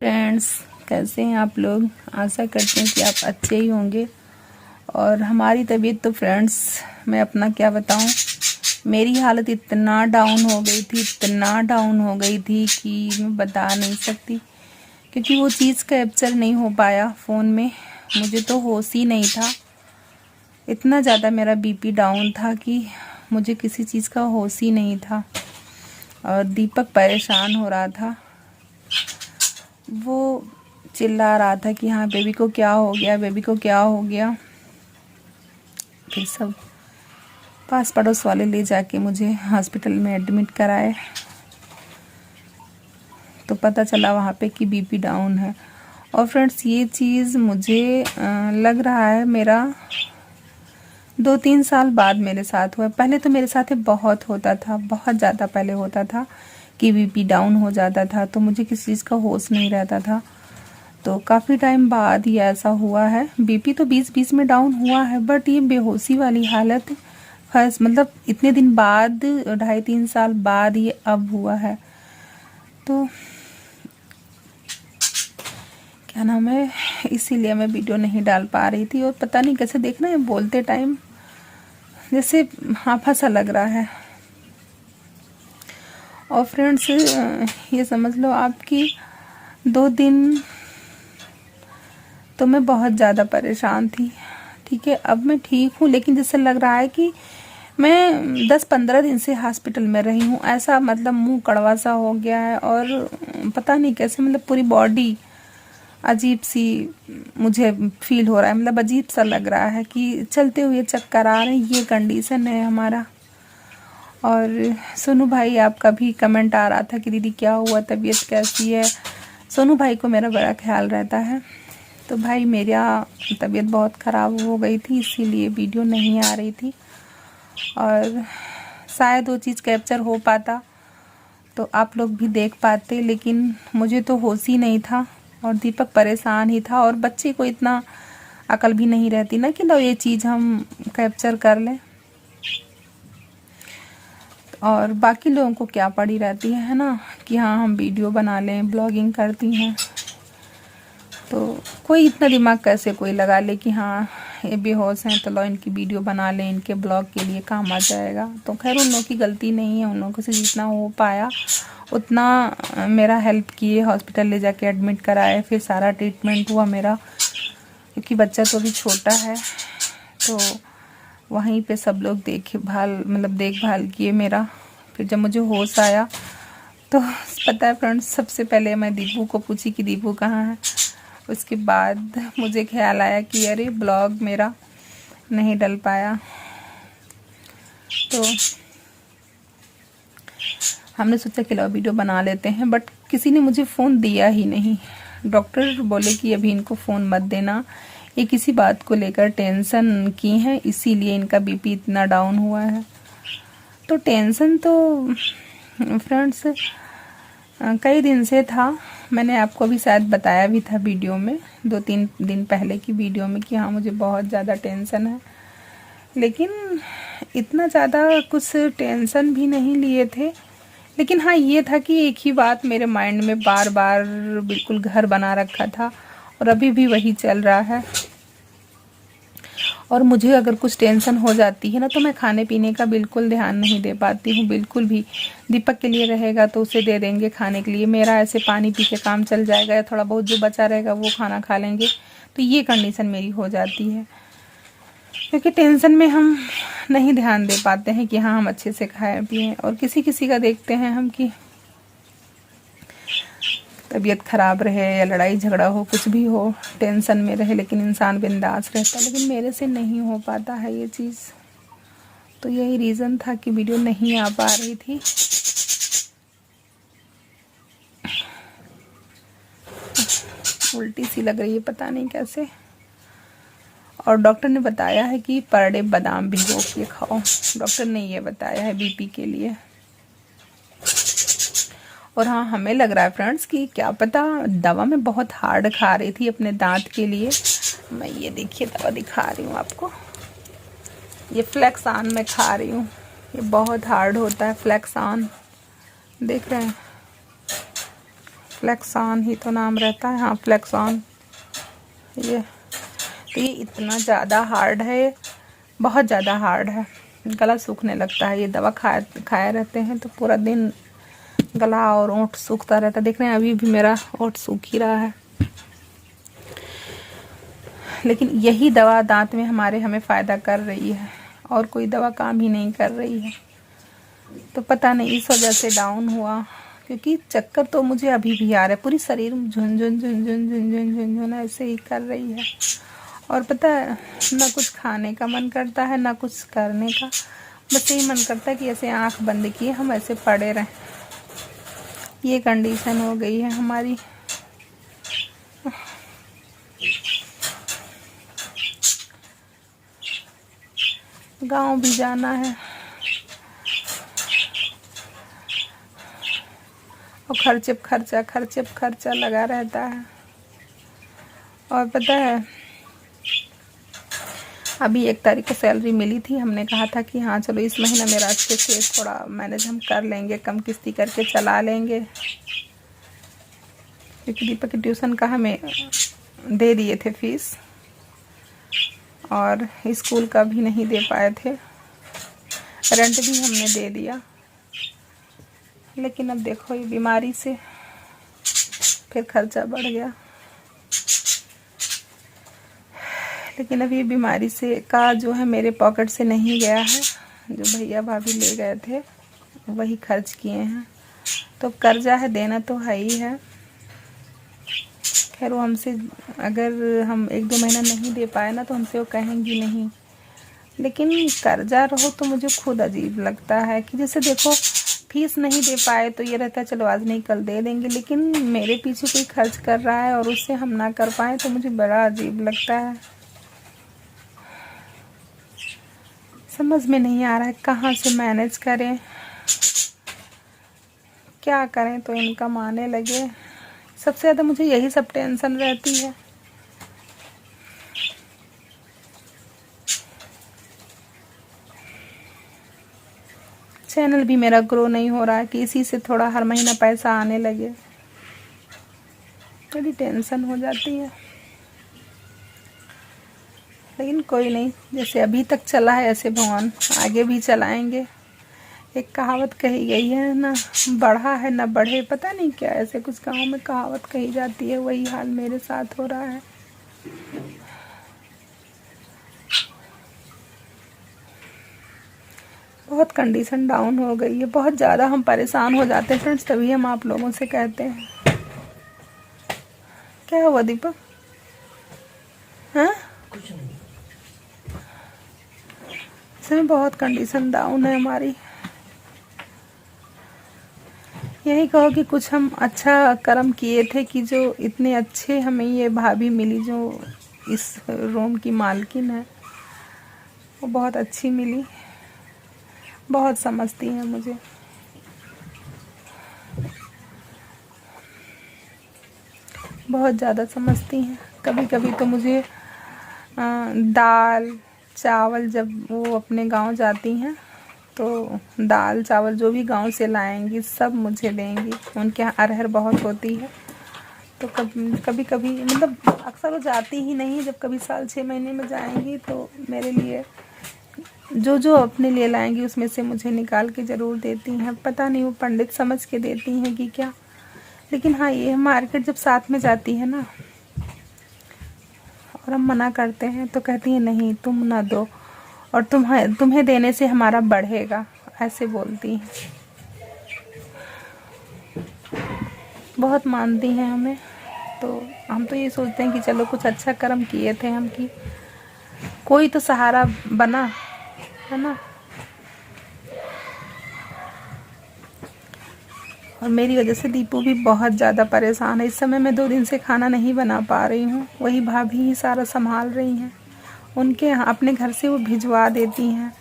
Friends, कैसे हैं आप लोग। आशा करते हैं कि आप अच्छे ही होंगे। और हमारी तबीयत तो फ्रेंड्स, मैं अपना क्या बताऊं, मेरी हालत इतना डाउन हो गई थी, इतना डाउन हो गई थी कि मैं बता नहीं सकती। क्योंकि वो चीज़ कैप्चर नहीं हो पाया फ़ोन में, मुझे तो होश ही नहीं था। इतना ज़्यादा मेरा बीपी डाउन था कि मुझे किसी चीज़ का होश ही नहीं था। और दीपक परेशान हो रहा था, वो चिल्ला रहा था कि हाँ बेबी को क्या हो गया, बेबी को क्या हो गया। फिर सब पास पड़ोस वाले ले जाके मुझे हॉस्पिटल में एडमिट कराए, तो पता चला वहाँ पे कि बीपी डाउन है। और फ्रेंड्स, ये चीज़ मुझे लग रहा है मेरा 2-3 साल बाद मेरे साथ हुआ। पहले तो मेरे साथ बहुत होता था, बहुत ज़्यादा पहले होता था कि बीपी डाउन हो जाता था, तो मुझे किसी चीज़ का होश नहीं रहता था। तो काफ़ी टाइम बाद ये ऐसा हुआ है। बीपी तो 20-20 में डाउन हुआ है, बट ये बेहोशी वाली हालत फर्स्ट मतलब इतने दिन बाद, 2.5-3 साल बाद ये अब हुआ है। तो क्या नाम है, इसीलिए मैं वीडियो नहीं डाल पा रही थी। और पता नहीं कैसे, देखना है बोलते टाइम जैसे हांफा सा लग रहा है। और फ्रेंड्स, ये समझ लो आपकी 2 दिन तो मैं बहुत ज़्यादा परेशान थी। ठीक है, अब मैं ठीक हूँ, लेकिन जैसे लग रहा है कि मैं 10-15 दिन से हॉस्पिटल में रही हूँ। ऐसा मतलब मुंह कड़वा सा हो गया है, और पता नहीं कैसे, मतलब पूरी बॉडी अजीब सी मुझे फील हो रहा है। मतलब अजीब सा लग रहा है कि चलते हुए चक्कर आ रहे हैं, ये कंडीशन है हमारा। और सोनू भाई आपका भी कमेंट आ रहा था कि दीदी क्या हुआ, तबीयत कैसी है। सोनू भाई को मेरा बड़ा ख्याल रहता है। तो भाई, मेरा तबीयत बहुत ख़राब हो गई थी, इसीलिए वीडियो नहीं आ रही थी। और शायद वो चीज़ कैप्चर हो पाता तो आप लोग भी देख पाते, लेकिन मुझे तो होश ही नहीं था। और दीपक परेशान ही था, और बच्चे को इतना अकल भी नहीं रहती ना कि लो ये चीज़ हम कैप्चर कर लें। और बाकी लोगों को क्या पड़ी रहती है ना, कि हाँ हम वीडियो बना लें, ब्लॉगिंग करती हैं। तो कोई इतना दिमाग कैसे कोई लगा ले कि हाँ ये बेहोश हैं तो लो इनकी वीडियो बना लें, इनके ब्लॉग के लिए काम आ जाएगा। तो खैर, उन लोगों की गलती नहीं है, उन लोगों से जितना हो पाया उतना मेरा हेल्प किए, हॉस्पिटल ले जाके एडमिट कराए, फिर सारा ट्रीटमेंट हुआ मेरा। क्योंकि बच्चा तो अभी छोटा है, तो वहीं पे सब लोग देखभाल किए मेरा। फिर जब मुझे होश आया तो पता है फ्रेंड्स, सबसे पहले मैं दीपू को पूछी कि दीपू कहाँ है। उसके बाद मुझे ख्याल आया कि अरे ब्लॉग मेरा नहीं डल पाया। तो हमने सोचा कि लो वीडियो बना लेते हैं, बट किसी ने मुझे फ़ोन दिया ही नहीं। डॉक्टर बोले कि अभी इनको फ़ोन मत देना, ये किसी बात को लेकर टेंशन की हैं, इसीलिए इनका बीपी इतना डाउन हुआ है। तो टेंशन तो फ्रेंड्स कई दिन से था। मैंने आपको भी शायद बताया भी था वीडियो में, 2-3 दिन पहले की वीडियो में, कि हाँ मुझे बहुत ज़्यादा टेंशन है। लेकिन इतना ज़्यादा कुछ टेंशन भी नहीं लिए थे। लेकिन हाँ, ये था कि एक ही बात मेरे माइंड में बार बार बिल्कुल घर बना रखा था, और अभी भी वही चल रहा है। और मुझे अगर कुछ टेंशन हो जाती है ना, तो मैं खाने पीने का बिल्कुल ध्यान नहीं दे पाती हूँ, बिल्कुल भी। दीपक के लिए रहेगा तो उसे दे देंगे खाने के लिए, मेरा ऐसे पानी पी के काम चल जाएगा, या थोड़ा बहुत जो बचा रहेगा वो खाना खा लेंगे। तो ये कंडीशन मेरी हो जाती है, क्योंकि टेंशन में हम नहीं ध्यान दे पाते हैं कि हाँ हम अच्छे से खाएं पिएं। और किसी किसी का देखते हैं हम कि तबीयत ख़राब रहे या लड़ाई झगड़ा हो, कुछ भी हो, टेंशन में रहे, लेकिन इंसान बिंदास रहता है। लेकिन मेरे से नहीं हो पाता है ये चीज़। तो यही रीज़न था कि वीडियो नहीं आ पा रही थी। उल्टी सी लग रही है, पता नहीं कैसे। और डॉक्टर ने बताया है कि पर डे बादाम भिगो के खाओ। डॉक्टर ने ये बताया है बीपी के लिए। और हाँ, हमें लग रहा है फ्रेंड्स कि क्या पता दवा मैं बहुत हार्ड खा रही थी अपने दांत के लिए। मैं ये देखिए दवा दिखा रही हूँ आपको, ये फ्लेक्सान मैं खा रही हूँ। ये बहुत हार्ड होता है फ्लेक्सान, देख रहे हैं। फ्लेक्सॉन ही तो नाम रहता है, हाँ फ्लेक्सॉन। ये तो ये इतना ज़्यादा हार्ड है, बहुत ज़्यादा हार्ड है, गला सूखने लगता है। ये दवा खाए रहते हैं तो पूरा दिन गला और ओंठ सूखता रहता है। देख रहे हैं अभी भी मेरा ओंठ सूख ही रहा है। लेकिन यही दवा दांत में हमें फ़ायदा कर रही है, और कोई दवा काम ही नहीं कर रही है। तो पता नहीं इस वजह से डाउन हुआ, क्योंकि चक्कर तो मुझे अभी भी आ रहा है, पूरी शरीर झुनझुन झुनझुन झुनझुन झुनझुन ऐसे ही कर रही है। और पता है ना कुछ खाने का मन करता है ना कुछ करने का, बस यही मन करता है कि ऐसे आंख बंद किए हम ऐसे पड़े रहें। ये कंडीशन हो गई है हमारी। गांव भी जाना है और खर्चा लगा रहता है। और पता है अभी 1 तारीख को सैलरी मिली थी, हमने कहा था कि हाँ चलो इस महीना मेरा अच्छे से थोड़ा मैनेज हम कर लेंगे, कम किस्ती करके चला लेंगे, क्योंकि दीपक की ट्यूशन का हमें दे दिए थे फीस, और स्कूल का भी नहीं दे पाए थे, रेंट भी हमने दे दिया। लेकिन अब देखो ये बीमारी से फिर खर्चा बढ़ गया। लेकिन अब ये बीमारी से का जो है मेरे पॉकेट से नहीं गया है, जो भैया भाभी ले गए थे वही खर्च किए हैं। तो कर्जा है, देना तो है ही है। खैर वो हमसे, अगर हम 1-2 महीना नहीं दे पाए ना तो हमसे वो कहेंगी नहीं। लेकिन कर्जा रहो तो मुझे खुद अजीब लगता है कि जैसे देखो फीस नहीं दे पाए तो ये रहता है चलो आज नहीं कल दे देंगे, लेकिन मेरे पीछे कोई खर्च कर रहा है और उससे हम ना कर पाए तो मुझे बड़ा अजीब लगता है। समझ में नहीं आ रहा है कहाँ से मैनेज करें, क्या करें तो इनकम आने लगे। सबसे ज़्यादा मुझे यही सब टेंशन रहती है। चैनल भी मेरा ग्रो नहीं हो रहा है कि इसी से थोड़ा हर महीना पैसा आने लगे, बड़ी टेंशन हो जाती है। लेकिन कोई नहीं, जैसे अभी तक चला है ऐसे भगवान आगे भी चलाएंगे। एक कहावत कही गई है ना, बढ़ा है ना बढ़े, पता नहीं क्या ऐसे कुछ गाँव में कहावत कही जाती है, वही हाल मेरे साथ हो रहा है। बहुत कंडीशन डाउन हो गई है, बहुत ज़्यादा हम परेशान हो जाते हैं फ्रेंड्स, तभी हम आप लोगों से कहते हैं। क्या हुआ दीपक? हाँ कुछ नहीं, इसमें बहुत कंडीशन डाउन है हमारी। यही कहो कि कुछ हम अच्छा कर्म किए थे कि जो इतने अच्छे हमें ये भाभी मिली, जो इस रूम की मालकिन है वो बहुत अच्छी मिली, बहुत समझती है मुझे। बहुत ज़्यादा समझती हैं। कभी कभी तो मुझे दाल चावल, जब वो अपने गांव जाती हैं तो दाल चावल जो भी गांव से लाएंगी सब मुझे देंगी। उनके यहाँ अरहर बहुत होती है, तो कभी कभी मतलब अक्सर वो जाती ही नहीं, जब कभी साल 6 महीने में जाएंगी तो मेरे लिए जो जो अपने लिए लाएंगी उसमें से मुझे निकाल के ज़रूर देती हैं। पता नहीं वो पंडित समझ के देती हैं कि क्या। लेकिन हाँ ये मार्केट जब साथ में जाती है ना और हम मना करते हैं तो कहती है नहीं तुम ना दो, और तुम्हें देने से हमारा बढ़ेगा, ऐसे बोलती हैं। बहुत मानती हैं हमें। तो हम तो ये सोचते हैं कि चलो कुछ अच्छा कर्म किए थे हम, कि कोई तो सहारा बना है ना। और मेरी वजह से दीपू भी बहुत ज़्यादा परेशान है। इस समय मैं 2 दिन से खाना नहीं बना पा रही हूँ, वही भाभी ही सारा संभाल रही हैं। उनके यहाँ अपने घर से वो भिजवा देती हैं।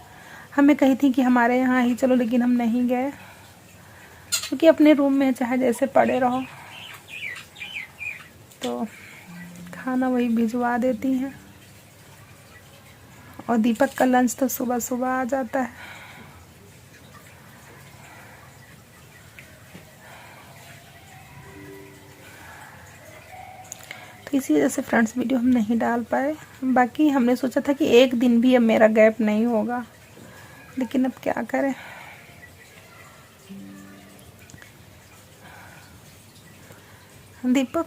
हमें कही थी कि हमारे यहाँ ही चलो, लेकिन हम नहीं गए, क्योंकि अपने रूम में चाहे जैसे पड़े रहो, तो खाना वही भिजवा देती हैं। और दीपक का लंच तो सुबह सुबह आ जाता है। तो इसी वजह से फ्रेंड्स वीडियो हम नहीं डाल पाए। बाकी हमने सोचा था कि एक दिन भी अब मेरा गैप नहीं होगा, लेकिन अब क्या करें। दीपक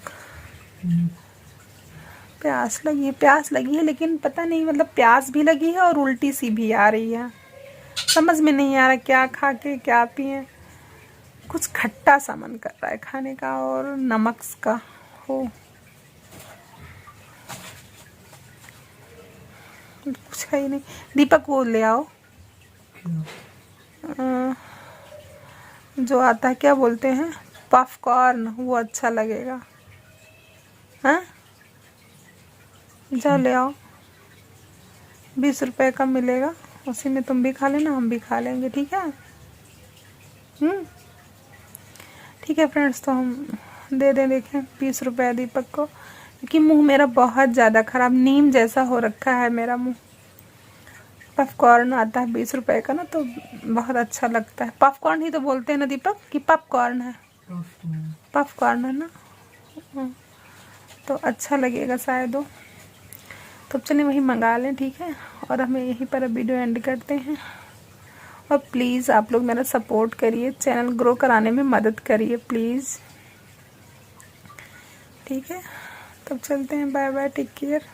प्यास लगी है, लेकिन पता नहीं मतलब प्यास भी लगी है और उल्टी सी भी आ रही है। समझ में नहीं आ रहा क्या खा के क्या पिए। कुछ खट्टा सा मन कर रहा है खाने का और नमक का हो। कुछ है ही नहीं। दीपक वो ले आओ जो आता है, क्या बोलते हैं, पॉपकॉर्न, वो अच्छा लगेगा। हाँ जाओ ले आओ, 20 रुपए का मिलेगा, उसी में तुम भी खा लेना, हम भी खा लेंगे, ठीक है। ठीक है फ्रेंड्स, तो हम दे दें, देखें 20 रुपये दीपक को, क्योंकि मुंह मेरा बहुत ज़्यादा ख़राब, नीम जैसा हो रखा है मेरा मुंह। पॉपकॉर्न आता है 20 रुपए का ना, तो बहुत अच्छा लगता है। पॉपकॉर्न ही तो बोलते हैं ना दीपक, कि पॉपकॉर्न है, पॉपकॉर्न है ना, तो अच्छा लगेगा शायद वो। तो चलिए वही मंगा लें, ठीक है। और हमें यहीं पर अब वीडियो एंड करते हैं। और प्लीज़ आप लोग मेरा सपोर्ट करिए, चैनल ग्रो कराने में मदद करिए प्लीज़, ठीक है। तब चलते हैं, बाय बाय, टेक केयर।